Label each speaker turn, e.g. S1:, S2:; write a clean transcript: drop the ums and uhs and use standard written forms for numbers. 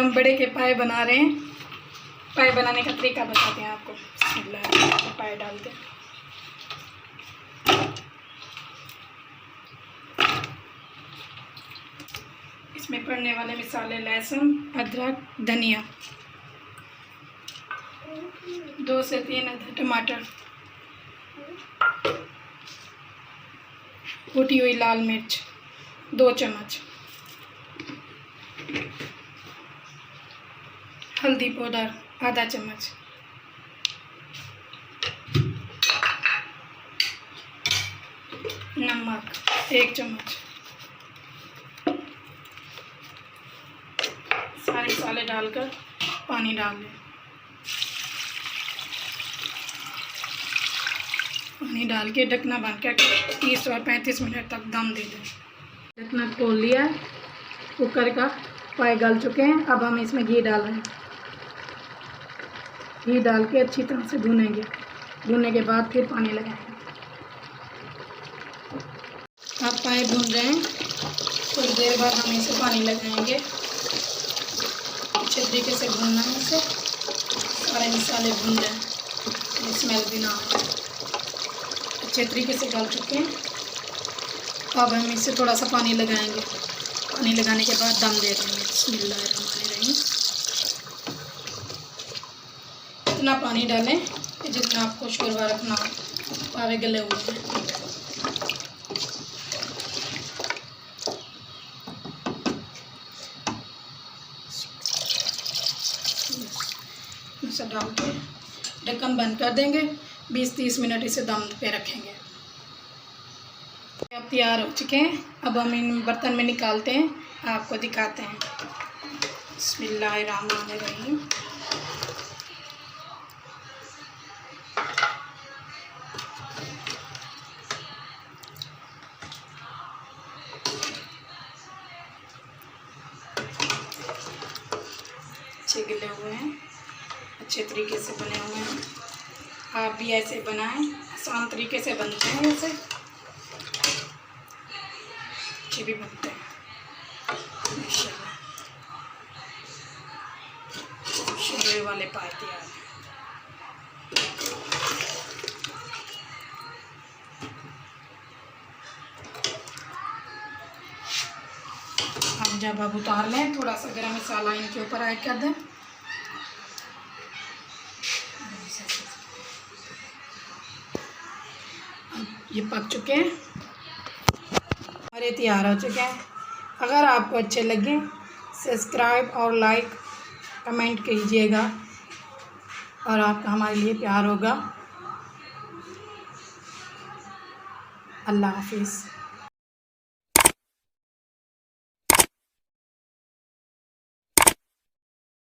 S1: हम बड़े के पाए बना रहे हैं। पाए बनाने का तरीका बताते हैं आपको। पाए डालते हैं, इसमें पड़ने वाले मसाले लहसुन, अदरक, धनिया, 2 से 3 अदद टमाटर, कुटी हुई लाल मिर्च 2 चम्मच, हल्दी पाउडर आधा चम्मच, नमक 1 चम्मच। सारे मसाले डालकर पानी डाल लें। पानी डाल के ढकना बंद करके 30 और 35 मिनट तक दम दे दें। ढकना खोल लिया, कुकर का पाए गल चुके हैं। अब हम इसमें घी डाल रहे हैं। घी डाल के अच्छी तरह से भूनेंगे। भूनने के बाद फिर पानी लगाएंगे। अब पाए भून रहे हैं, थोड़ी देर बाद हम इसे पानी लगाएंगे। अच्छे तरीके से भूनना है इसे, सारे मसाले भून जाएं, स्मेल भी ना आए। अच्छे तरीके से गल चुके हैं। अब हम इसे थोड़ा सा पानी लगाएंगे। पानी लगाने के बाद दम दे देंगे। बिस्मिल्लाहिर्रहमानिर्रहीम। इतना पानी डालें कि जितना आपको शोरबा रखना हो। पावे गले हुए हैं। इसे डाल के ढक्कन बंद कर देंगे। 20-30 मिनट इसे दम पे रखेंगे। अब तैयार हो चुके हैं। अब हम इन बर्तन में निकालते हैं, आपको दिखाते हैं। बिस्मिल्लाहिर्रहमानिर्रहीम। अच्छे गिले हुए हैं, अच्छे तरीके से बने हुए हैं। आप भी ऐसे बनाएं, आसान तरीके से बनते हैं। ऐसे अच्छे भी बनते हैं माशाल्लाह। शोरबे वाले पाए तैयार हैं। अब जब आप उतार लें, थोड़ा सा गरम मसाला इनके ऊपर ऐड कर दें। ये पक चुके हैं, हमारे तैयार हो चुके हैं। अगर आपको अच्छे लगे सब्सक्राइब और लाइक कमेंट कीजिएगा, और आपका हमारे लिए प्यार होगा। अल्लाह हाफिज़।